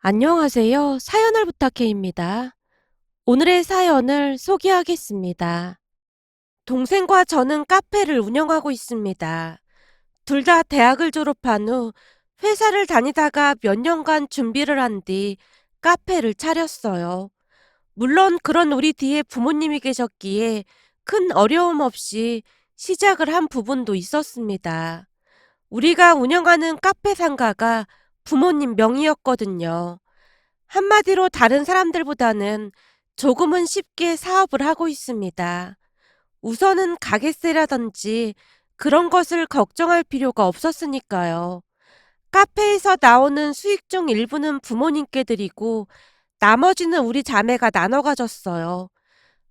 안녕하세요. 사연을 부탁해입니다. 오늘의 사연을 소개하겠습니다. 동생과 저는 카페를 운영하고 있습니다. 둘 다 대학을 졸업한 후 회사를 다니다가 몇 년간 준비를 한 뒤 카페를 차렸어요. 물론 그런 우리 뒤에 부모님이 계셨기에 큰 어려움 없이 시작을 한 부분도 있었습니다. 우리가 운영하는 카페 상가가 부모님 명의였거든요. 한마디로 다른 사람들보다는 조금은 쉽게 사업을 하고 있습니다. 우선은 가게세라든지 그런 것을 걱정할 필요가 없었으니까요. 카페에서 나오는 수익 중 일부는 부모님께 드리고 나머지는 우리 자매가 나눠 가졌어요.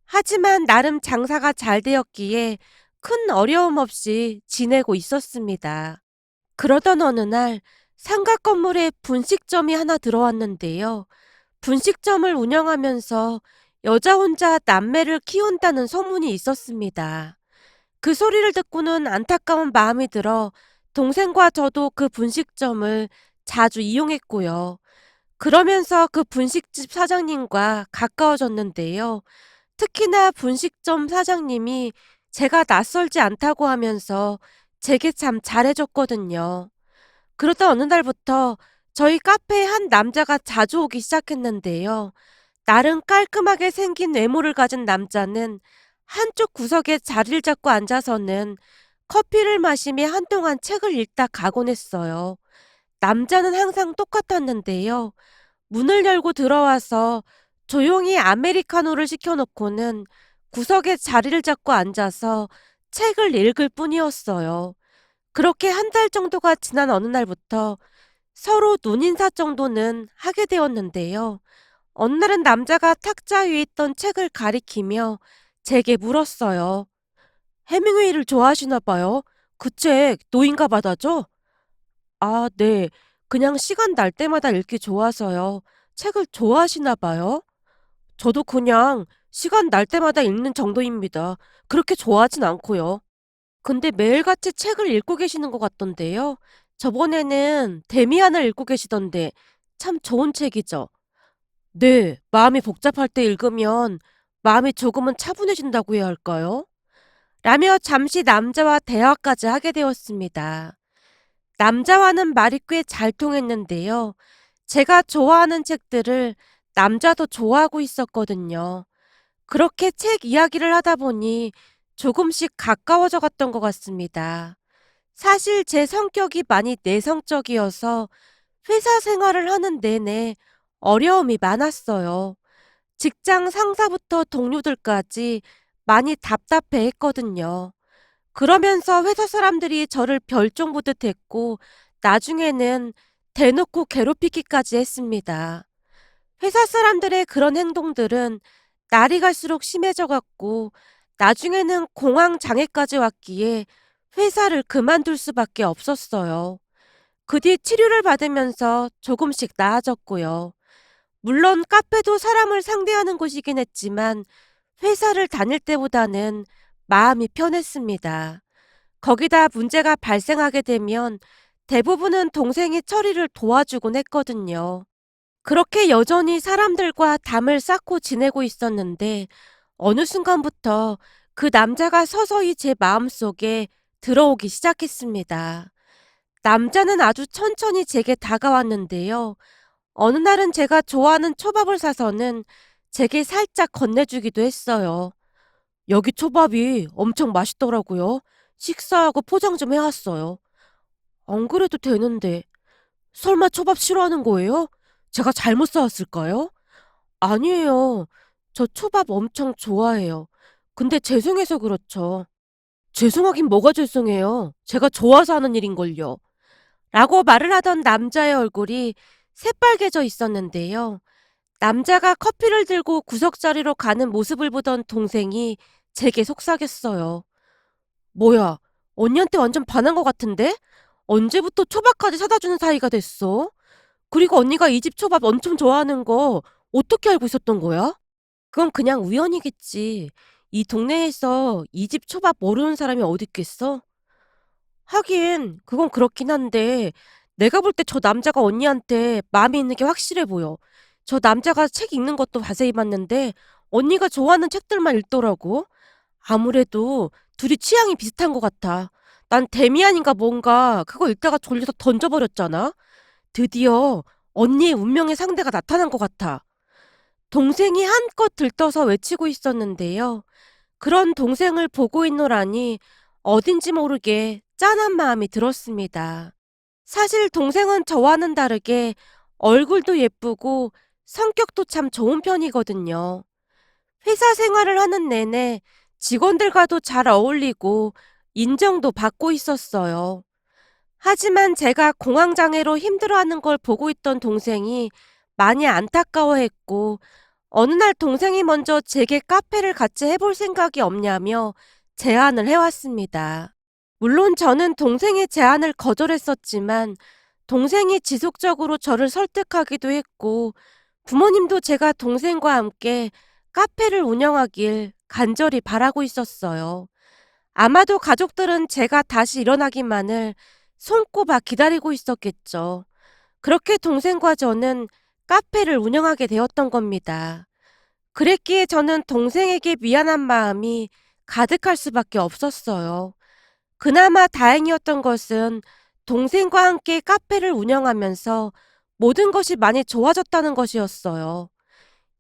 하지만 나름 장사가 잘 되었기에 큰 어려움 없이 지내고 있었습니다. 그러던 어느 날 상가 건물에 분식점이 하나 들어왔는데요. 분식점을 운영하면서 여자 혼자 남매를 키운다는 소문이 있었습니다. 그 소리를 듣고는 안타까운 마음이 들어 동생과 저도 그 분식점을 자주 이용했고요. 그러면서 그 분식집 사장님과 가까워졌는데요. 특히나 분식점 사장님이 제가 낯설지 않다고 하면서 제게 참 잘해줬거든요. 그러다 어느 날부터 저희 카페에 한 남자가 자주 오기 시작했는데요. 나름 깔끔하게 생긴 외모를 가진 남자는 한쪽 구석에 자리를 잡고 앉아서는 커피를 마시며 한동안 책을 읽다 가곤 했어요. 남자는 항상 똑같았는데요. 문을 열고 들어와서 조용히 아메리카노를 시켜놓고는 구석에 자리를 잡고 앉아서 책을 읽을 뿐이었어요. 그렇게 한 달 정도가 지난 어느 날부터 서로 눈인사 정도는 하게 되었는데요. 어느 날은 남자가 탁자 위에 있던 책을 가리키며 제게 물었어요. 해밍웨이를 좋아하시나 봐요. 그 책 노인가 받아죠? 아, 네. 그냥 시간 날 때마다 읽기 좋아서요. 책을 좋아하시나 봐요. 저도 그냥 시간 날 때마다 읽는 정도입니다. 그렇게 좋아하진 않고요. 근데 매일같이 책을 읽고 계시는 것 같던데요. 저번에는 데미안을 읽고 계시던데 참 좋은 책이죠. 네, 마음이 복잡할 때 읽으면 마음이 조금은 차분해진다고 해야 할까요? 라며 잠시 남자와 대화까지 하게 되었습니다. 남자와는 말이 꽤 잘 통했는데요. 제가 좋아하는 책들을 남자도 좋아하고 있었거든요. 그렇게 책 이야기를 하다 보니 조금씩 가까워져 갔던 것 같습니다. 사실 제 성격이 많이 내성적이어서 회사 생활을 하는 내내 어려움이 많았어요. 직장 상사부터 동료들까지 많이 답답해 했거든요. 그러면서 회사 사람들이 저를 별종 보듯 했고, 나중에는 대놓고 괴롭히기까지 했습니다. 회사 사람들의 그런 행동들은 날이 갈수록 심해져 갔고, 나중에는 공황 장애까지 왔기에 회사를 그만둘 수밖에 없었어요. 그 뒤 치료를 받으면서 조금씩 나아졌고요. 물론 카페도 사람을 상대하는 곳이긴 했지만 회사를 다닐 때보다는 마음이 편했습니다. 거기다 문제가 발생하게 되면 대부분은 동생이 처리를 도와주곤 했거든요. 그렇게 여전히 사람들과 담을 쌓고 지내고 있었는데 어느 순간부터 그 남자가 서서히 제 마음속에 들어오기 시작했습니다. 남자는 아주 천천히 제게 다가왔는데요. 어느 날은 제가 좋아하는 초밥을 사서는 제게 살짝 건네주기도 했어요. 여기 초밥이 엄청 맛있더라고요. 식사하고 포장 좀 해왔어요. 안 그래도 되는데. 설마 초밥 싫어하는 거예요? 제가 잘못 사왔을까요? 아니에요. 저 초밥 엄청 좋아해요. 근데 죄송해서 그렇죠. 죄송하긴 뭐가 죄송해요. 제가 좋아서 하는 일인걸요. 라고 말을 하던 남자의 얼굴이 새빨개져 있었는데요. 남자가 커피를 들고 구석자리로 가는 모습을 보던 동생이 제게 속삭였어요. 뭐야, 언니한테 완전 반한 것 같은데? 언제부터 초밥까지 사다 주는 사이가 됐어? 그리고 언니가 이 집 초밥 엄청 좋아하는 거 어떻게 알고 있었던 거야? 그건 그냥 우연이겠지. 이 동네에서 이 집 초밥 모르는 사람이 어딨겠어? 하긴 그건 그렇긴 한데 내가 볼 때 저 남자가 언니한테 마음이 있는 게 확실해 보여. 저 남자가 책 읽는 것도 자세히 봤는데 언니가 좋아하는 책들만 읽더라고. 아무래도 둘이 취향이 비슷한 것 같아. 난 데미안인가 뭔가 그거 읽다가 졸려서 던져버렸잖아. 드디어 언니의 운명의 상대가 나타난 것 같아. 동생이 한껏 들떠서 외치고 있었는데요. 그런 동생을 보고 있노라니 어딘지 모르게 짠한 마음이 들었습니다. 사실 동생은 저와는 다르게 얼굴도 예쁘고 성격도 참 좋은 편이거든요. 회사 생활을 하는 내내 직원들과도 잘 어울리고 인정도 받고 있었어요. 하지만 제가 공황장애로 힘들어하는 걸 보고 있던 동생이 많이 안타까워했고 어느 날 동생이 먼저 제게 카페를 같이 해볼 생각이 없냐며 제안을 해왔습니다. 물론 저는 동생의 제안을 거절했었지만 동생이 지속적으로 저를 설득하기도 했고 부모님도 제가 동생과 함께 카페를 운영하길 간절히 바라고 있었어요. 아마도 가족들은 제가 다시 일어나기만을 손꼽아 기다리고 있었겠죠. 그렇게 동생과 저는 카페를 운영하게 되었던 겁니다. 그랬기에 저는 동생에게 미안한 마음이 가득할 수밖에 없었어요. 그나마 다행이었던 것은 동생과 함께 카페를 운영하면서 모든 것이 많이 좋아졌다는 것이었어요.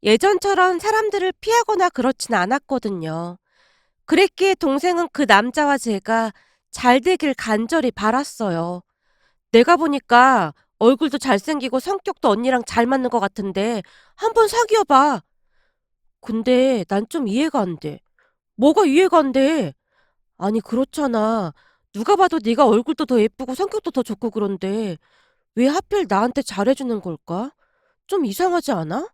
예전처럼 사람들을 피하거나 그렇진 않았거든요. 그랬기에 동생은 그 남자와 제가 잘 되길 간절히 바랐어요. 내가 보니까 얼굴도 잘생기고 성격도 언니랑 잘 맞는 것 같은데 한번 사귀어봐. 근데 난 좀 이해가 안 돼. 뭐가 이해가 안 돼? 아니 그렇잖아. 누가 봐도 네가 얼굴도 더 예쁘고 성격도 더 좋고 그런데 왜 하필 나한테 잘해주는 걸까? 좀 이상하지 않아?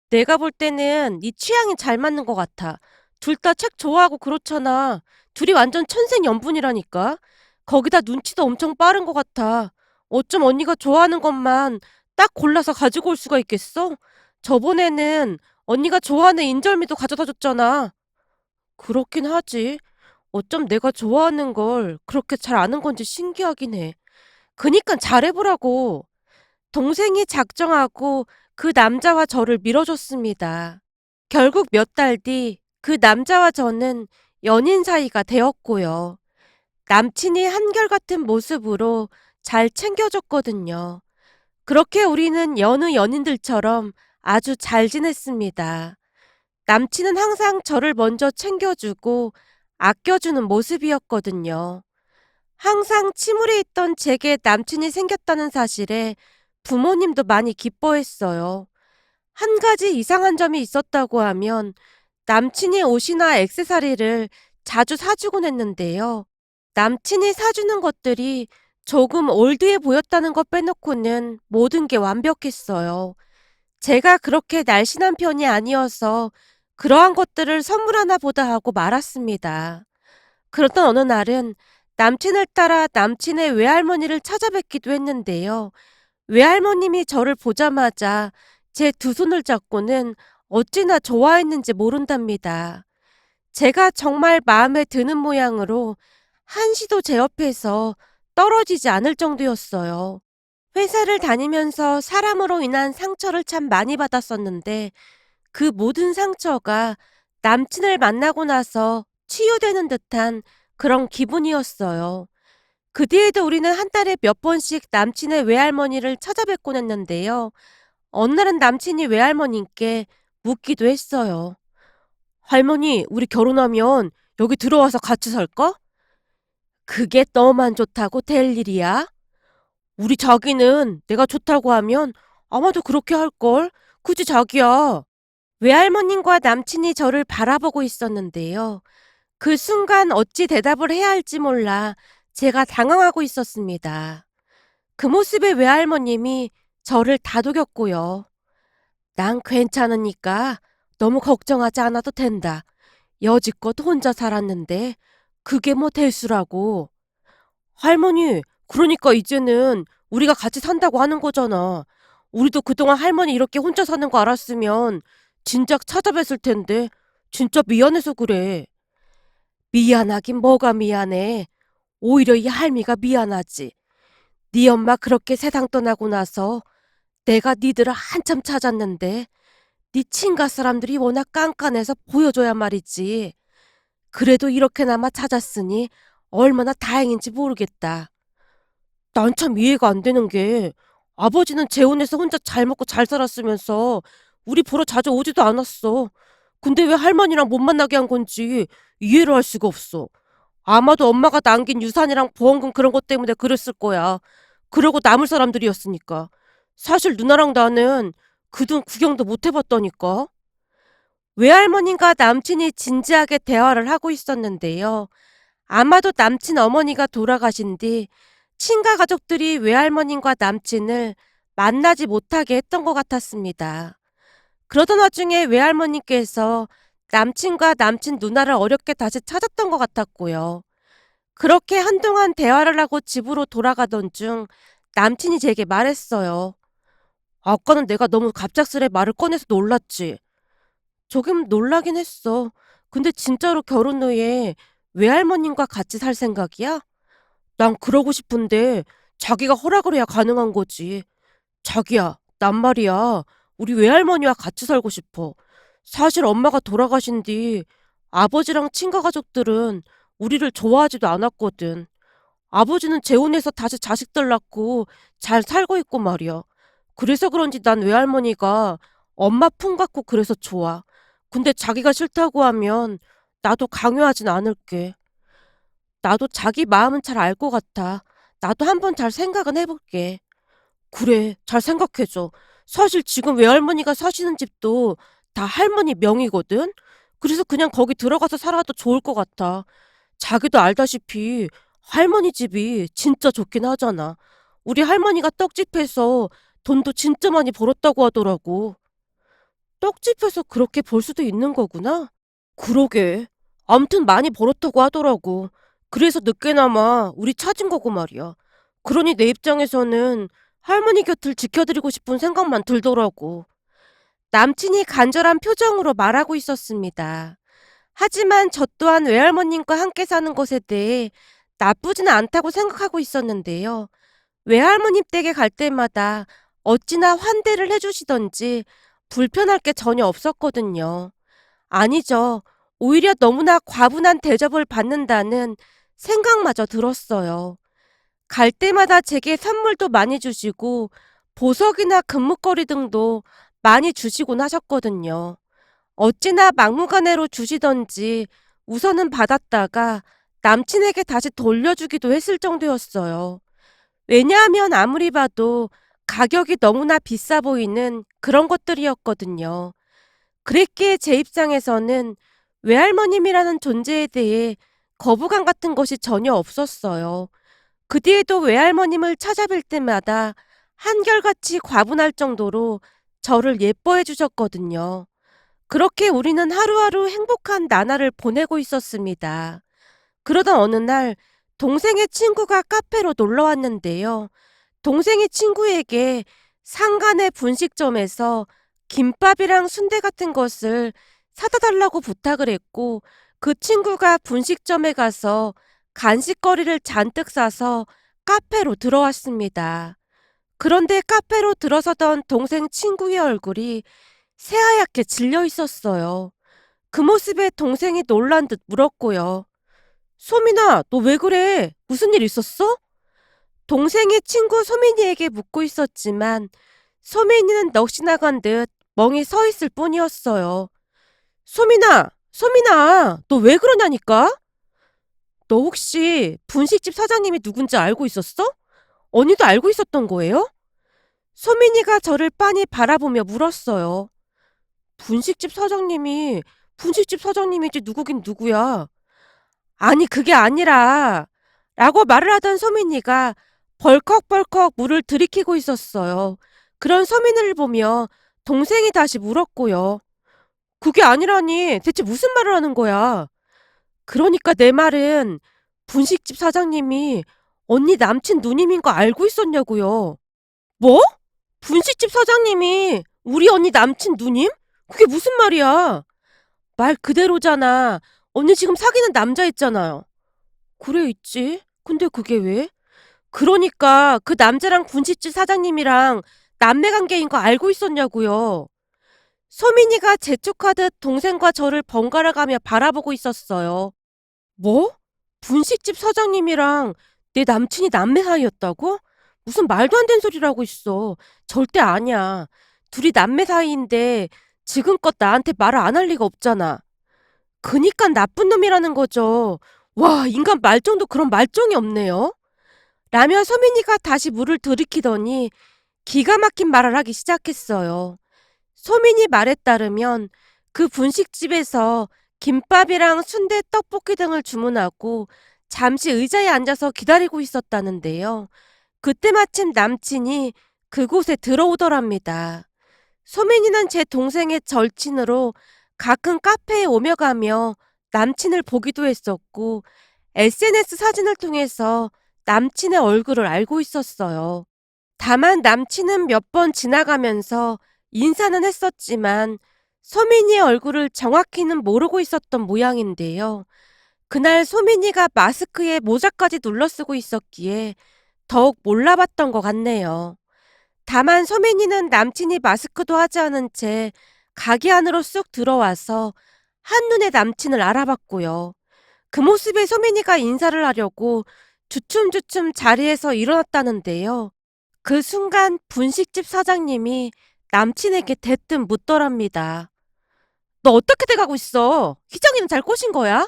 내가 볼 때는 네 취향이 잘 맞는 것 같아. 둘 다 책 좋아하고 그렇잖아. 둘이 완전 천생연분이라니까. 거기다 눈치도 엄청 빠른 것 같아. 어쩜 언니가 좋아하는 것만 딱 골라서 가지고 올 수가 있겠어? 저번에는 언니가 좋아하는 인절미도 가져다 줬잖아. 그렇긴 하지. 어쩜 내가 좋아하는 걸 그렇게 잘 아는 건지 신기하긴 해. 그니까 잘해보라고. 동생이 작정하고 그 남자와 저를 밀어줬습니다. 결국 몇 달 뒤 그 남자와 저는 연인 사이가 되었고요. 남친이 한결같은 모습으로 잘 챙겨줬거든요. 그렇게 우리는 여느 연인들처럼 아주 잘 지냈습니다. 남친은 항상 저를 먼저 챙겨주고 아껴주는 모습이었거든요. 항상 침울해 있던 제게 남친이 생겼다는 사실에 부모님도 많이 기뻐했어요. 한 가지 이상한 점이 있었다고 하면 남친이 옷이나 액세서리를 자주 사주곤 했는데요. 남친이 사주는 것들이 조금 올드해 보였다는 것 빼놓고는 모든 게 완벽했어요. 제가 그렇게 날씬한 편이 아니어서 그러한 것들을 선물하나 보다 하고 말았습니다. 그러던 어느 날은 남친을 따라 남친의 외할머니를 찾아뵙기도 했는데요. 외할머님이 저를 보자마자 제 두 손을 잡고는 어찌나 좋아했는지 모른답니다. 제가 정말 마음에 드는 모양으로 한시도 제 옆에서 떨어지지 않을 정도였어요. 회사를 다니면서 사람으로 인한 상처를 참 많이 받았었는데 그 모든 상처가 남친을 만나고 나서 치유되는 듯한 그런 기분이었어요. 그 뒤에도 우리는 한 달에 몇 번씩 남친의 외할머니를 찾아뵙곤 했는데요. 어느 날은 남친이 외할머니께 묻기도 했어요. 할머니, 우리 결혼하면 여기 들어와서 같이 살까? 그게 너만 좋다고 될 일이야? 우리 자기는 내가 좋다고 하면 아마도 그렇게 할걸? 그지 자기야? 외할머님과 남친이 저를 바라보고 있었는데요. 그 순간 어찌 대답을 해야 할지 몰라 제가 당황하고 있었습니다. 그 모습에 외할머님이 저를 다독였고요. 난 괜찮으니까 너무 걱정하지 않아도 된다. 여지껏 혼자 살았는데 그게 뭐 대수라고. 할머니, 그러니까 이제는 우리가 같이 산다고 하는 거잖아. 우리도 그동안 할머니 이렇게 혼자 사는 거 알았으면 진작 찾아뵀을 텐데 진짜 미안해서 그래. 미안하긴 뭐가 미안해. 오히려 이 할미가 미안하지. 네 엄마 그렇게 세상 떠나고 나서 내가 니들을 한참 찾았는데 네 친가 사람들이 워낙 깐깐해서 보여줘야 말이지. 그래도 이렇게나마 찾았으니 얼마나 다행인지 모르겠다. 난 참 이해가 안 되는 게 아버지는 재혼해서 혼자 잘 먹고 잘 살았으면서 우리 보러 자주 오지도 않았어. 근데 왜 할머니랑 못 만나게 한 건지 이해를 할 수가 없어. 아마도 엄마가 남긴 유산이랑 보험금 그런 것 때문에 그랬을 거야. 그러고 남을 사람들이었으니까. 사실 누나랑 나는 그돈 구경도 못 해봤다니까. 외할머니과 남친이 진지하게 대화를 하고 있었는데요. 아마도 남친 어머니가 돌아가신 뒤 친가 가족들이 외할머님과 남친을 만나지 못하게 했던 것 같았습니다. 그러던 와중에 외할머님께서 남친과 남친 누나를 어렵게 다시 찾았던 것 같았고요. 그렇게 한동안 대화를 하고 집으로 돌아가던 중 남친이 제게 말했어요. 아까는 내가 너무 갑작스레 말을 꺼내서 놀랐지. 조금 놀라긴 했어. 근데 진짜로 결혼 후에 외할머님과 같이 살 생각이야? 난 그러고 싶은데 자기가 허락을 해야 가능한 거지. 자기야, 난 말이야. 우리 외할머니와 같이 살고 싶어. 사실 엄마가 돌아가신 뒤 아버지랑 친가 가족들은 우리를 좋아하지도 않았거든. 아버지는 재혼해서 다시 자식들 낳고 잘 살고 있고 말이야. 그래서 그런지 난 외할머니가 엄마 품 같고 그래서 좋아. 근데 자기가 싫다고 하면 나도 강요하진 않을게. 나도 자기 마음은 잘 알 것 같아. 나도 한번 잘 생각은 해볼게. 그래, 잘 생각해줘. 사실 지금 외할머니가 사시는 집도 다 할머니 명의거든? 그래서 그냥 거기 들어가서 살아도 좋을 것 같아. 자기도 알다시피 할머니 집이 진짜 좋긴 하잖아. 우리 할머니가 떡집해서 돈도 진짜 많이 벌었다고 하더라고. 떡집에서 그렇게 벌 수도 있는 거구나? 그러게. 암튼 많이 벌었다고 하더라고. 그래서 늦게나마 우리 찾은 거고 말이야. 그러니 내 입장에서는 할머니 곁을 지켜드리고 싶은 생각만 들더라고. 남친이 간절한 표정으로 말하고 있었습니다. 하지만 저 또한 외할머님과 함께 사는 것에 대해 나쁘지는 않다고 생각하고 있었는데요. 외할머님 댁에 갈 때마다 어찌나 환대를 해주시던지 불편할 게 전혀 없었거든요. 아니죠. 오히려 너무나 과분한 대접을 받는다는 생각마저 들었어요. 갈 때마다 제게 선물도 많이 주시고 보석이나 금목걸이 등도 많이 주시곤 하셨거든요. 어찌나 막무가내로 주시던지 우선은 받았다가 남친에게 다시 돌려주기도 했을 정도였어요. 왜냐하면 아무리 봐도 가격이 너무나 비싸 보이는 그런 것들이었거든요. 그랬기에 제 입장에서는 외할머님이라는 존재에 대해 거부감 같은 것이 전혀 없었어요. 그 뒤에도 외할머님을 찾아뵐 때마다 한결같이 과분할 정도로 저를 예뻐해 주셨거든요. 그렇게 우리는 하루하루 행복한 나날을 보내고 있었습니다. 그러던 어느 날 동생의 친구가 카페로 놀러 왔는데요. 동생이 친구에게 상간의 분식점에서 김밥이랑 순대 같은 것을 사다 달라고 부탁을 했고 그 친구가 분식점에 가서 간식거리를 잔뜩 사서 카페로 들어왔습니다. 그런데 카페로 들어서던 동생 친구의 얼굴이 새하얗게 질려 있었어요. 그 모습에 동생이 놀란 듯 물었고요. 소민아, 너 왜 그래? 무슨 일 있었어? 동생의 친구 소민이에게 묻고 있었지만 소민이는 넋이 나간 듯 멍히 서 있을 뿐이었어요. 소민아, 너 왜 그러냐니까? 너 혹시 분식집 사장님이 누군지 알고 있었어? 언니도 알고 있었던 거예요? 소민이가 저를 빤히 바라보며 물었어요. 분식집 사장님이 분식집 사장님이지 누구긴 누구야. 아니 그게 아니라 라고 말을 하던 소민이가 벌컥벌컥 물을 들이키고 있었어요. 그런 소민이를 보며 동생이 다시 물었고요. 그게 아니라니 대체 무슨 말을 하는 거야? 그러니까 내 말은 분식집 사장님이 언니 남친 누님인 거 알고 있었냐고요. 뭐? 분식집 사장님이 우리 언니 남친 누님? 그게 무슨 말이야? 말 그대로잖아. 언니 지금 사귀는 남자 있잖아요. 그래 있지. 근데 그게 왜? 그러니까 그 남자랑 분식집 사장님이랑 남매 관계인 거 알고 있었냐고요. 소민이가 재촉하듯 동생과 저를 번갈아 가며 바라보고 있었어요. 뭐? 분식집 사장님이랑 내 남친이 남매 사이였다고? 무슨 말도 안 되는 소리를 하고 있어. 절대 아니야. 둘이 남매 사이인데 지금껏 나한테 말을 안 할 리가 없잖아. 그니까 나쁜 놈이라는 거죠. 와, 인간 말종도 그런 말종이 없네요. 라며 소민이가 다시 물을 들이키더니 기가 막힌 말을 하기 시작했어요. 소민이 말에 따르면 그 분식집에서 김밥이랑 순대, 떡볶이 등을 주문하고 잠시 의자에 앉아서 기다리고 있었다는데요. 그때 마침 남친이 그곳에 들어오더랍니다. 소민이는 제 동생의 절친으로 가끔 카페에 오며 가며 남친을 보기도 했었고 SNS 사진을 통해서 남친의 얼굴을 알고 있었어요. 다만 남친은 몇 번 지나가면서 인사는 했었지만 소민이의 얼굴을 정확히는 모르고 있었던 모양인데요. 그날 소민이가 마스크에 모자까지 눌러쓰고 있었기에 더욱 몰라봤던 것 같네요. 다만 소민이는 남친이 마스크도 하지 않은 채 가게 안으로 쑥 들어와서 한눈에 남친을 알아봤고요. 그 모습에 소민이가 인사를 하려고 주춤주춤 자리에서 일어났다는데요. 그 순간 분식집 사장님이 남친에게 대뜸 묻더랍니다. 너 어떻게 돼가고 있어? 희정이는 잘 꼬신 거야?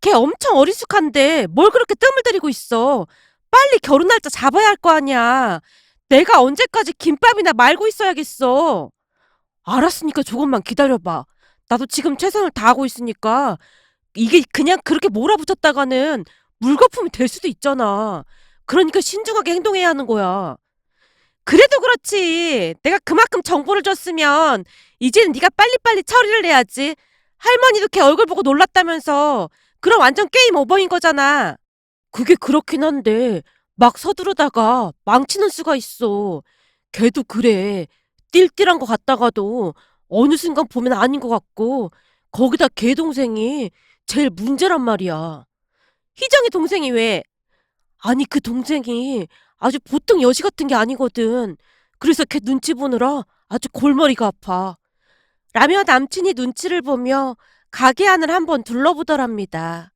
걔 엄청 어리숙한데 뭘 그렇게 뜸을 들이고 있어? 빨리 결혼 날짜 잡아야 할 거 아니야. 내가 언제까지 김밥이나 말고 있어야겠어. 알았으니까 조금만 기다려봐. 나도 지금 최선을 다하고 있으니까 이게 그냥 그렇게 몰아붙였다가는 물거품이 될 수도 있잖아. 그러니까 신중하게 행동해야 하는 거야. 그래도 그렇지. 내가 그만큼 정보를 줬으면 이제는 네가 빨리빨리 처리를 해야지. 할머니도 걔 얼굴 보고 놀랐다면서. 그럼 완전 게임 오버인 거잖아. 그게 그렇긴 한데 막 서두르다가 망치는 수가 있어. 걔도 그래. 띨띨한 것 같다가도 어느 순간 보면 아닌 것 같고 거기다 걔 동생이 제일 문제란 말이야. 희정이 동생이 왜? 아니 그 동생이 아주 보통 여시 같은 게 아니거든. 그래서 걔 눈치 보느라 아주 골머리가 아파. 라며 남친이 눈치를 보며 가게 안을 한번 둘러보더랍니다.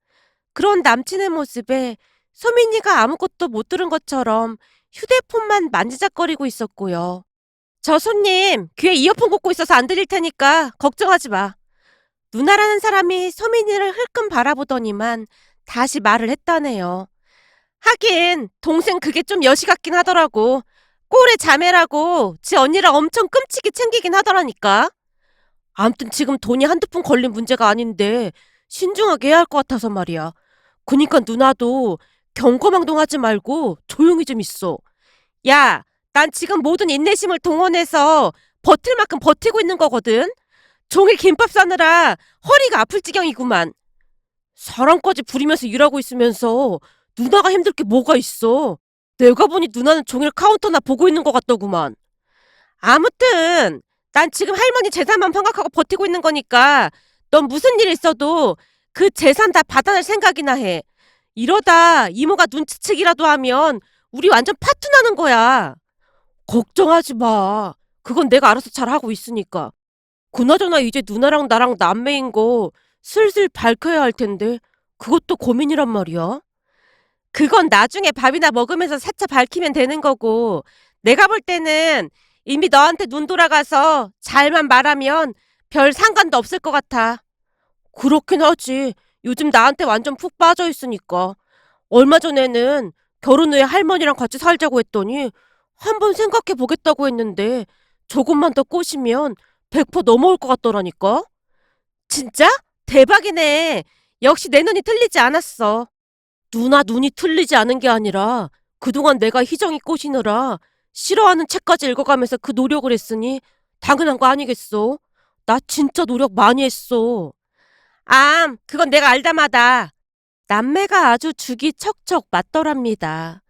그런 남친의 모습에 소민이가 아무것도 못 들은 것처럼 휴대폰만 만지작거리고 있었고요. 저 손님, 귀에 이어폰 꽂고 있어서 안 들릴 테니까 걱정하지 마. 누나라는 사람이 소민이를 흘끔 바라보더니만 다시 말을 했다네요. 하긴 동생 그게 좀 여시 같긴 하더라고. 꼴의 자매라고 지 언니랑 엄청 끔찍이 챙기긴 하더라니까. 암튼 지금 돈이 한두 푼 걸린 문제가 아닌데 신중하게 해야 할 것 같아서 말이야. 그니까 누나도 경거망동하지 말고 조용히 좀 있어. 야, 난 지금 모든 인내심을 동원해서 버틸 만큼 버티고 있는 거거든. 종일 김밥 싸느라 허리가 아플 지경이구만. 사람까지 부리면서 일하고 있으면서 누나가 힘들 게 뭐가 있어. 내가 보니 누나는 종일 카운터나 보고 있는 것 같더구만. 아무튼 난 지금 할머니 재산만 생각하고 버티고 있는 거니까 넌 무슨 일 있어도 그 재산 다 받아낼 생각이나 해. 이러다 이모가 눈치채기라도 하면 우리 완전 파투 나는 거야. 걱정하지 마. 그건 내가 알아서 잘하고 있으니까. 그나저나 이제 누나랑 나랑 남매인 거 슬슬 밝혀야 할 텐데 그것도 고민이란 말이야. 그건 나중에 밥이나 먹으면서 차차 밝히면 되는 거고 내가 볼 때는 이미 너한테 눈 돌아가서 잘만 말하면 별 상관도 없을 것 같아. 그렇긴 하지. 요즘 나한테 완전 푹 빠져 있으니까. 얼마 전에는 결혼 후에 할머니랑 같이 살자고 했더니 한번 생각해 보겠다고 했는데 조금만 더 꼬시면 100% 넘어올 것 같더라니까. 진짜? 대박이네. 역시 내 눈이 틀리지 않았어. 누나 눈이 틀리지 않은 게 아니라 그동안 내가 희정이 꼬시느라 싫어하는 책까지 읽어가면서 그 노력을 했으니 당연한 거 아니겠어? 나 진짜 노력 많이 했어. 그건 내가 알다마다. 남매가 아주 죽이 척척 맞더랍니다.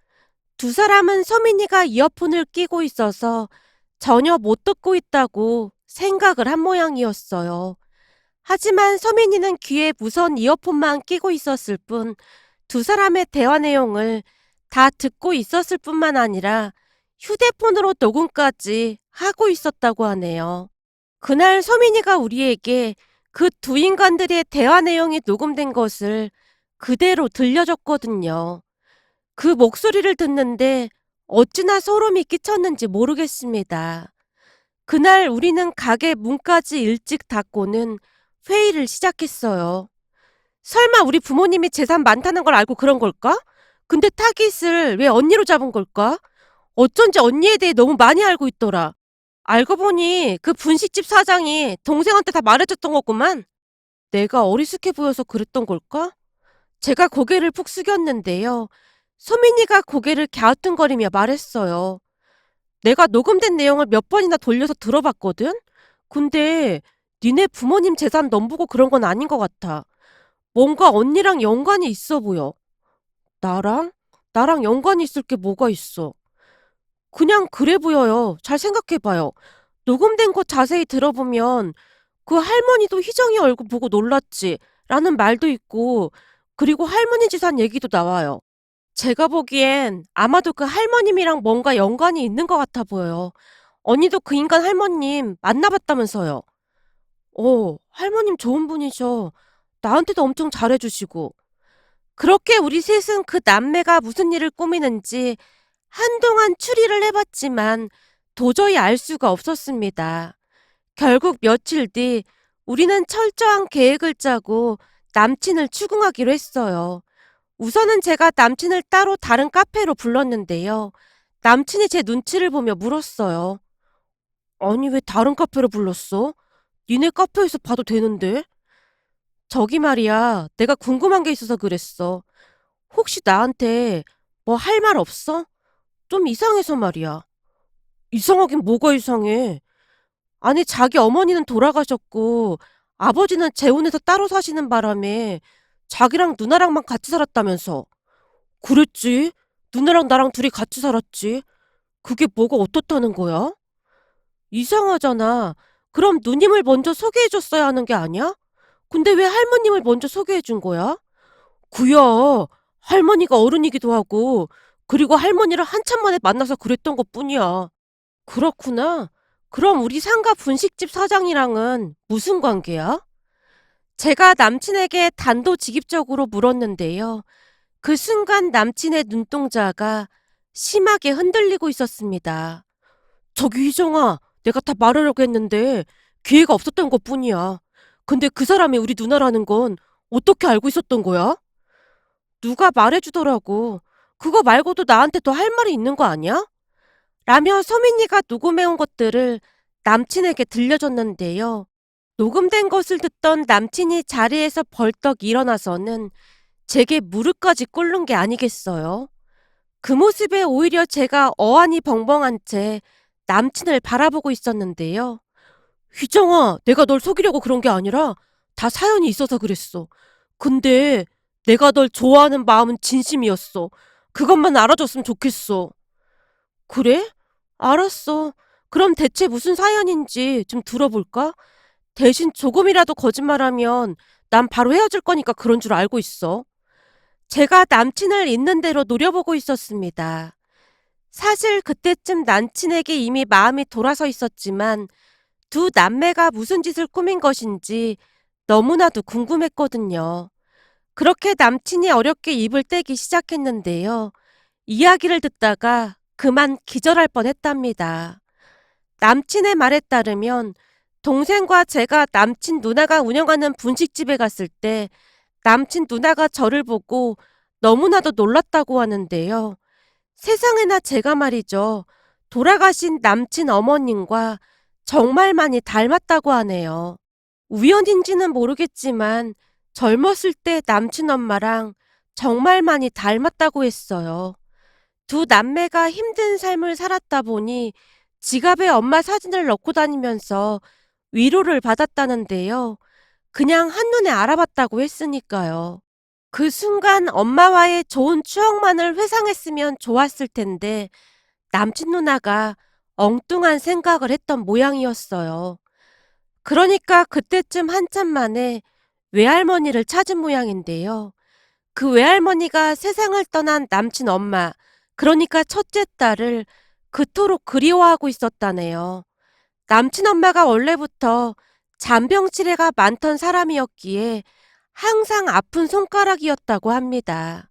두 사람은 서민이가 이어폰을 끼고 있어서 전혀 못 듣고 있다고 생각을 한 모양이었어요. 하지만 서민이는 귀에 무선 이어폰만 끼고 있었을 뿐 두 사람의 대화 내용을 다 듣고 있었을 뿐만 아니라 휴대폰으로 녹음까지 하고 있었다고 하네요. 그날 서민이가 우리에게 그 두 인간들의 대화 내용이 녹음된 것을 그대로 들려줬거든요. 그 목소리를 듣는데 어찌나 소름이 끼쳤는지 모르겠습니다. 그날 우리는 가게 문까지 일찍 닫고는 회의를 시작했어요. 설마 우리 부모님이 재산 많다는 걸 알고 그런 걸까? 근데 타깃을 왜 언니로 잡은 걸까? 어쩐지 언니에 대해 너무 많이 알고 있더라. 알고 보니 그 분식집 사장이 동생한테 다 말해줬던 거구만. 내가 어리숙해 보여서 그랬던 걸까? 제가 고개를 푹 숙였는데요. 소민이가 고개를 갸우뚱거리며 말했어요. 내가 녹음된 내용을 몇 번이나 돌려서 들어봤거든? 근데 니네 부모님 재산 넘보고 그런 건 아닌 것 같아. 뭔가 언니랑 연관이 있어 보여. 나랑? 나랑 연관이 있을 게 뭐가 있어? 그냥 그래 보여요. 잘 생각해봐요. 녹음된 거 자세히 들어보면 그 할머니도 희정이 얼굴 보고 놀랐지 라는 말도 있고 그리고 할머니 재산 얘기도 나와요. 제가 보기엔 아마도 그 할머님이랑 뭔가 연관이 있는 것 같아 보여요. 언니도 그 인간 할머님 만나봤다면서요. 할머님 좋은 분이셔. 나한테도 엄청 잘해주시고. 그렇게 우리 셋은 그 남매가 무슨 일을 꾸미는지 한동안 추리를 해봤지만 도저히 알 수가 없었습니다. 결국 며칠 뒤 우리는 철저한 계획을 짜고 남친을 추궁하기로 했어요. 우선은 제가 남친을 따로 다른 카페로 불렀는데요. 남친이 제 눈치를 보며 물었어요. 아니, 왜 다른 카페로 불렀어? 니네 카페에서 봐도 되는데? 저기 말이야, 내가 궁금한 게 있어서 그랬어. 혹시 나한테 뭐 할 말 없어? 좀 이상해서 말이야. 이상하긴 뭐가 이상해. 아니, 자기 어머니는 돌아가셨고 아버지는 재혼해서 따로 사시는 바람에 자기랑 누나랑만 같이 살았다면서. 그랬지. 누나랑 나랑 둘이 같이 살았지. 그게 뭐가 어떻다는 거야? 이상하잖아. 그럼 누님을 먼저 소개해줬어야 하는 게 아니야? 근데 왜 할머님을 먼저 소개해준 거야? 그야, 할머니가 어른이기도 하고, 그리고 할머니를 한참 만에 만나서 그랬던 것 뿐이야. 그렇구나. 그럼 우리 상가 분식집 사장이랑은 무슨 관계야? 제가 남친에게 단도직입적으로 물었는데요. 그 순간 남친의 눈동자가 심하게 흔들리고 있었습니다. 저기 희정아, 내가 다 말하려고 했는데 기회가 없었던 것뿐이야. 근데 그 사람이 우리 누나라는 건 어떻게 알고 있었던 거야? 누가 말해주더라고. 그거 말고도 나한테 더 할 말이 있는 거 아니야? 라며 서민이가 녹음해온 것들을 남친에게 들려줬는데요. 녹음된 것을 듣던 남친이 자리에서 벌떡 일어나서는 제게 무릎까지 꿇는 게 아니겠어요? 그 모습에 오히려 제가 어안이 벙벙한 채 남친을 바라보고 있었는데요. 휘정아, 내가 널 속이려고 그런 게 아니라 다 사연이 있어서 그랬어. 근데 내가 널 좋아하는 마음은 진심이었어. 그것만 알아줬으면 좋겠어. 그래? 알았어. 그럼 대체 무슨 사연인지 좀 들어볼까? 대신 조금이라도 거짓말하면 난 바로 헤어질 거니까 그런 줄 알고 있어. 제가 남친을 있는 대로 노려보고 있었습니다. 사실 그때쯤 남친에게 이미 마음이 돌아서 있었지만 두 남매가 무슨 짓을 꾸민 것인지 너무나도 궁금했거든요. 그렇게 남친이 어렵게 입을 떼기 시작했는데요. 이야기를 듣다가 그만 기절할 뻔했답니다. 남친의 말에 따르면 동생과 제가 남친 누나가 운영하는 분식집에 갔을 때 남친 누나가 저를 보고 너무나도 놀랐다고 하는데요. 세상에나 제가 말이죠. 돌아가신 남친 어머님과 정말 많이 닮았다고 하네요. 우연인지는 모르겠지만 젊었을 때 남친 엄마랑 정말 많이 닮았다고 했어요. 두 남매가 힘든 삶을 살았다 보니 지갑에 엄마 사진을 넣고 다니면서 위로를 받았다는데요. 그냥 한눈에 알아봤다고 했으니까요. 그 순간 엄마와의 좋은 추억만을 회상했으면 좋았을 텐데 남친 누나가 엉뚱한 생각을 했던 모양이었어요. 그러니까 그때쯤 한참 만에 외할머니를 찾은 모양인데요. 그 외할머니가 세상을 떠난 남친 엄마, 그러니까 첫째 딸을 그토록 그리워하고 있었다네요. 남친 엄마가 원래부터 잔병치레가 많던 사람이었기에 항상 아픈 손가락이었다고 합니다.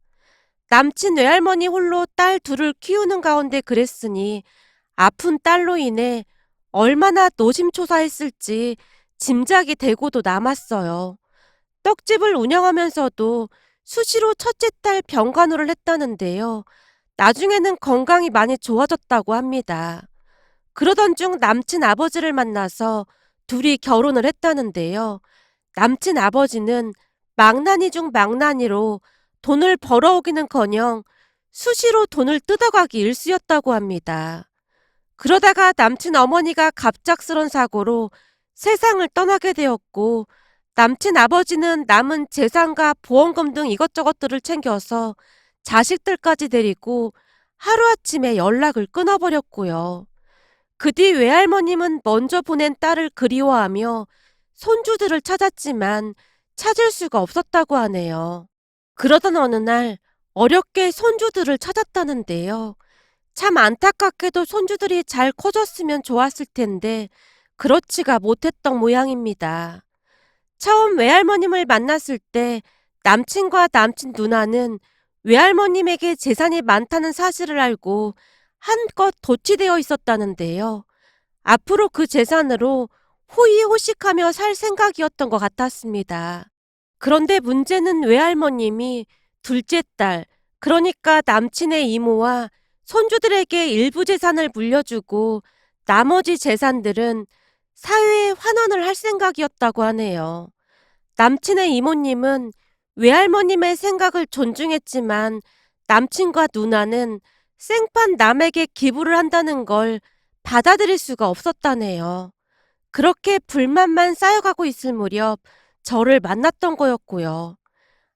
남친 외할머니 홀로 딸 둘을 키우는 가운데 그랬으니 아픈 딸로 인해 얼마나 노심초사했을지 짐작이 되고도 남았어요. 떡집을 운영하면서도 수시로 첫째 딸 병간호를 했다는데요. 나중에는 건강이 많이 좋아졌다고 합니다. 그러던 중 남친 아버지를 만나서 둘이 결혼을 했다는데요. 남친 아버지는 망나니 중 망나니로 돈을 벌어오기는커녕 수시로 돈을 뜯어가기 일쑤였다고 합니다. 그러다가 남친 어머니가 갑작스런 사고로 세상을 떠나게 되었고 남친 아버지는 남은 재산과 보험금 등 이것저것들을 챙겨서 자식들까지 데리고 하루아침에 연락을 끊어버렸고요. 그 뒤 외할머님은 먼저 보낸 딸을 그리워하며 손주들을 찾았지만 찾을 수가 없었다고 하네요. 그러던 어느 날 어렵게 손주들을 찾았다는데요. 참 안타깝게도 손주들이 잘 커졌으면 좋았을 텐데 그렇지가 못했던 모양입니다. 처음 외할머님을 만났을 때 남친과 남친 누나는 외할머님에게 재산이 많다는 사실을 알고 한껏 도취되어 있었다는데요. 앞으로 그 재산으로 호의호식하며 살 생각이었던 것 같았습니다. 그런데 문제는 외할머님이 둘째 딸, 그러니까 남친의 이모와 손주들에게 일부 재산을 물려주고 나머지 재산들은 사회에 환원을 할 생각이었다고 하네요. 남친의 이모님은 외할머님의 생각을 존중했지만 남친과 누나는 생판 남에게 기부를 한다는 걸 받아들일 수가 없었다네요. 그렇게 불만만 쌓여가고 있을 무렵 저를 만났던 거였고요.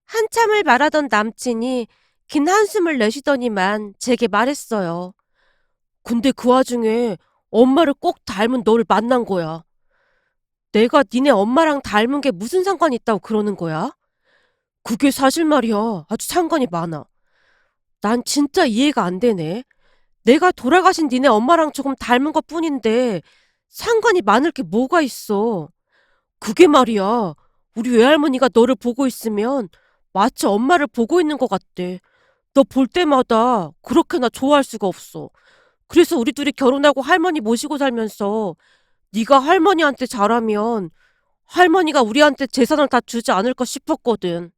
한참을 말하던 남친이 긴 한숨을 내쉬더니만 제게 말했어요. 근데 그 와중에 엄마를 꼭 닮은 너를 만난 거야. 내가 니네 엄마랑 닮은 게 무슨 상관이 있다고 그러는 거야? 그게 사실 말이야. 아주 상관이 많아. 난 진짜 이해가 안 되네. 내가 돌아가신 니네 엄마랑 조금 닮은 것 뿐인데 상관이 많을 게 뭐가 있어. 그게 말이야. 우리 외할머니가 너를 보고 있으면 마치 엄마를 보고 있는 것 같대. 너 볼 때마다 그렇게나 좋아할 수가 없어. 그래서 우리 둘이 결혼하고 할머니 모시고 살면서 네가 할머니한테 잘하면 할머니가 우리한테 재산을 다 주지 않을까 싶었거든.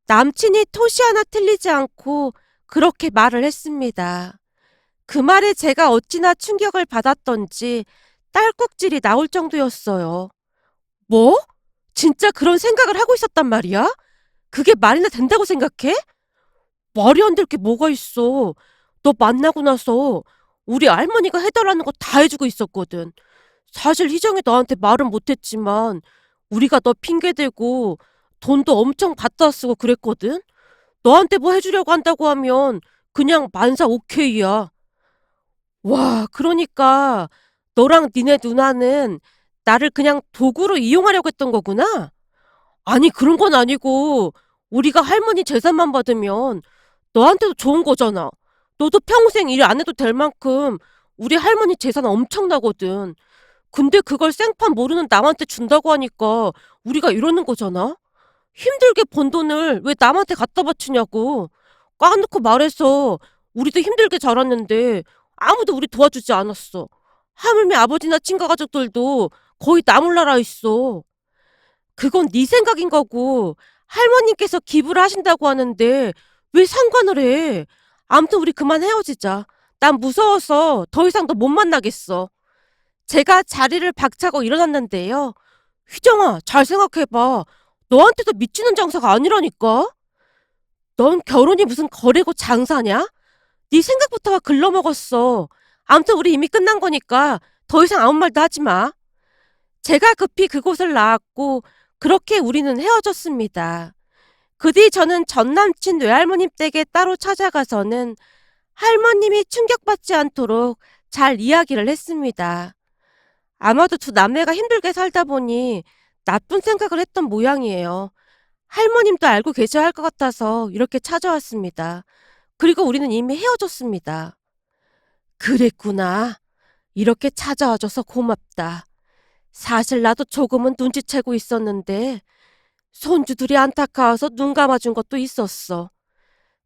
남친이 토시 하나 틀리지 않고 그렇게 말을 했습니다. 그 말에 제가 어찌나 충격을 받았던지 딸꾹질이 나올 정도였어요. 뭐? 진짜 그런 생각을 하고 있었단 말이야? 그게 말이나 된다고 생각해? 말이 안 될 게 뭐가 있어. 너 만나고 나서 우리 할머니가 해달라는 거 다 해주고 있었거든. 사실 희정이 너한테 말은 못했지만 우리가 너 핑계대고 돈도 엄청 받다 쓰고 그랬거든. 너한테 뭐 해주려고 한다고 하면 그냥 만사 오케이야. 와, 그러니까 너랑 니네 누나는 나를 그냥 도구로 이용하려고 했던 거구나? 아니, 그런 건 아니고 우리가 할머니 재산만 받으면 너한테도 좋은 거잖아. 너도 평생 일 안 해도 될 만큼 우리 할머니 재산 엄청나거든. 근데 그걸 생판 모르는 남한테 준다고 하니까 우리가 이러는 거잖아? 힘들게 번 돈을 왜 남한테 갖다 바치냐고. 까놓고 말해서 우리도 힘들게 자랐는데 아무도 우리 도와주지 않았어. 하물며 아버지나 친가 가족들도 거의 나 몰라라 있어. 그건 네 생각인 거고 할머님께서 기부를 하신다고 하는데 왜 상관을 해? 아무튼 우리 그만 헤어지자. 난 무서워서 더 이상 너 못 만나겠어. 제가 자리를 박차고 일어났는데요. 휘정아, 잘 생각해봐. 너한테도 미치는 장사가 아니라니까? 넌 결혼이 무슨 거래고 장사냐? 네 생각부터가 글러먹었어. 아무튼 우리 이미 끝난 거니까 더 이상 아무 말도 하지 마. 제가 급히 그곳을 나왔고 그렇게 우리는 헤어졌습니다. 그 뒤 저는 전남친 외할머님 댁에 따로 찾아가서는 할머님이 충격받지 않도록 잘 이야기를 했습니다. 아마도 두 남매가 힘들게 살다 보니 나쁜 생각을 했던 모양이에요. 할머님도 알고 계셔야 할 것 같아서 이렇게 찾아왔습니다. 그리고 우리는 이미 헤어졌습니다. 그랬구나. 이렇게 찾아와줘서 고맙다. 사실 나도 조금은 눈치채고 있었는데 손주들이 안타까워서 눈 감아준 것도 있었어.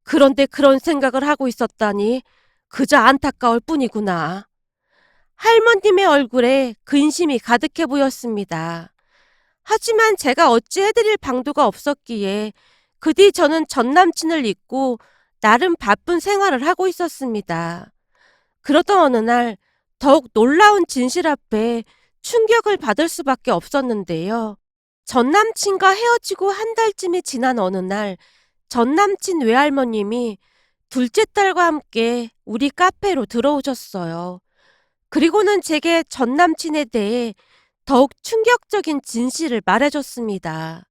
그런데 그런 생각을 하고 있었다니 그저 안타까울 뿐이구나. 할머님의 얼굴에 근심이 가득해 보였습니다. 하지만 제가 어찌 해드릴 방도가 없었기에 그 뒤 저는 전남친을 잊고 나름 바쁜 생활을 하고 있었습니다. 그러던 어느 날 더욱 놀라운 진실 앞에 충격을 받을 수밖에 없었는데요. 전남친과 헤어지고 한 달쯤이 지난 어느 날 전남친 외할머님이 둘째 딸과 함께 우리 카페로 들어오셨어요. 그리고는 제게 전남친에 대해 더욱 충격적인 진실을 말해줬습니다.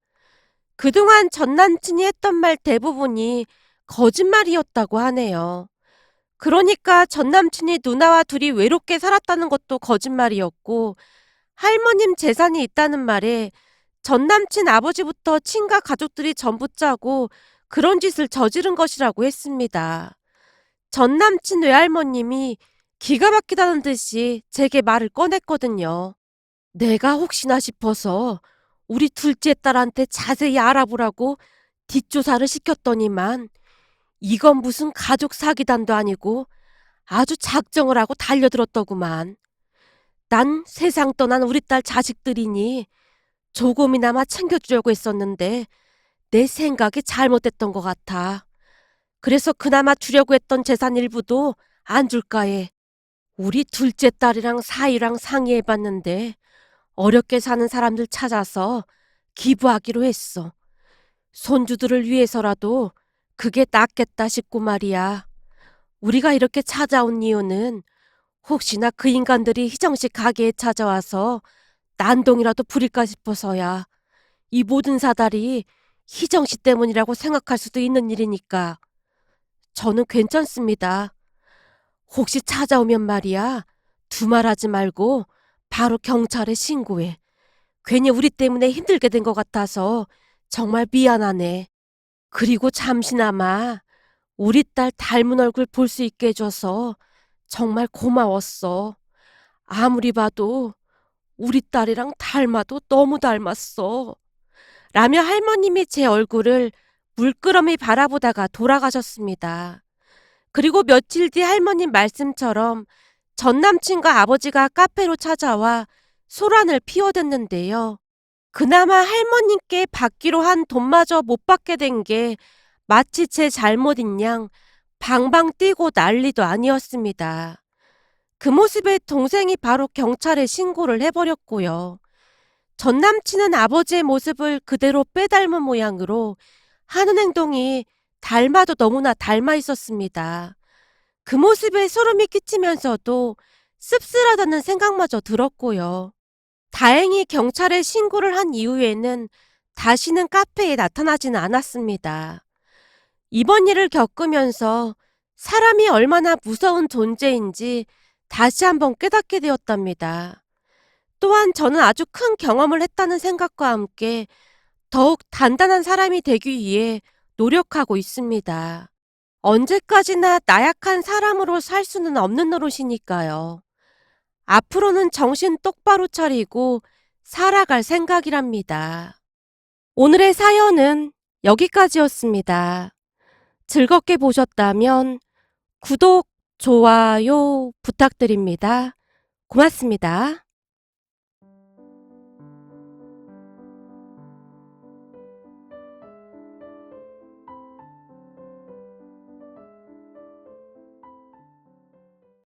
그동안 전남친이 했던 말 대부분이 거짓말이었다고 하네요. 그러니까 전남친이 누나와 둘이 외롭게 살았다는 것도 거짓말이었고, 할머님 재산이 있다는 말에 전남친 아버지부터 친가 가족들이 전부 짜고 그런 짓을 저지른 것이라고 했습니다. 전남친 외할머님이 기가 막히다는 듯이 제게 말을 꺼냈거든요. 내가 혹시나 싶어서 우리 둘째 딸한테 자세히 알아보라고 뒷조사를 시켰더니만 이건 무슨 가족 사기단도 아니고 아주 작정을 하고 달려들었더구만. 난 세상 떠난 우리 딸 자식들이니 조금이나마 챙겨주려고 했었는데 내 생각이 잘못됐던 것 같아. 그래서 그나마 주려고 했던 재산 일부도 안 줄까 해. 우리 둘째 딸이랑 사이랑 상의해봤는데 어렵게 사는 사람들 찾아서 기부하기로 했어. 손주들을 위해서라도 그게 낫겠다 싶고 말이야. 우리가 이렇게 찾아온 이유는 혹시나 그 인간들이 희정씨 가게에 찾아와서 난동이라도 부릴까 싶어서야. 이 모든 사달이 희정씨 때문이라고 생각할 수도 있는 일이니까. 저는 괜찮습니다. 혹시 찾아오면 말이야. 두말하지 말고 바로 경찰에 신고해. 괜히 우리 때문에 힘들게 된 것 같아서 정말 미안하네. 그리고 잠시나마 우리 딸 닮은 얼굴 볼 수 있게 해줘서 정말 고마웠어. 아무리 봐도 우리 딸이랑 닮아도 너무 닮았어. 라며 할머님이 제 얼굴을 물끄러미 바라보다가 돌아가셨습니다. 그리고 며칠 뒤 할머님 말씀처럼 전남친과 아버지가 카페로 찾아와 소란을 피워댔는데요. 그나마 할머님께 받기로 한 돈마저 못 받게 된 게 마치 제 잘못인 양 방방 뛰고 난리도 아니었습니다. 그 모습에 동생이 바로 경찰에 신고를 해버렸고요. 전남친은 아버지의 모습을 그대로 빼닮은 모양으로 하는 행동이 닮아도 너무나 닮아 있었습니다. 그 모습에 소름이 끼치면서도 씁쓸하다는 생각마저 들었고요. 다행히 경찰에 신고를 한 이후에는 다시는 카페에 나타나지는 않았습니다. 이번 일을 겪으면서 사람이 얼마나 무서운 존재인지 다시 한번 깨닫게 되었답니다. 또한 저는 아주 큰 경험을 했다는 생각과 함께 더욱 단단한 사람이 되기 위해 노력하고 있습니다. 언제까지나 나약한 사람으로 살 수는 없는 노릇이니까요. 앞으로는 정신 똑바로 차리고 살아갈 생각이랍니다. 오늘의 사연은 여기까지였습니다. 즐겁게 보셨다면 구독, 좋아요 부탁드립니다. 고맙습니다.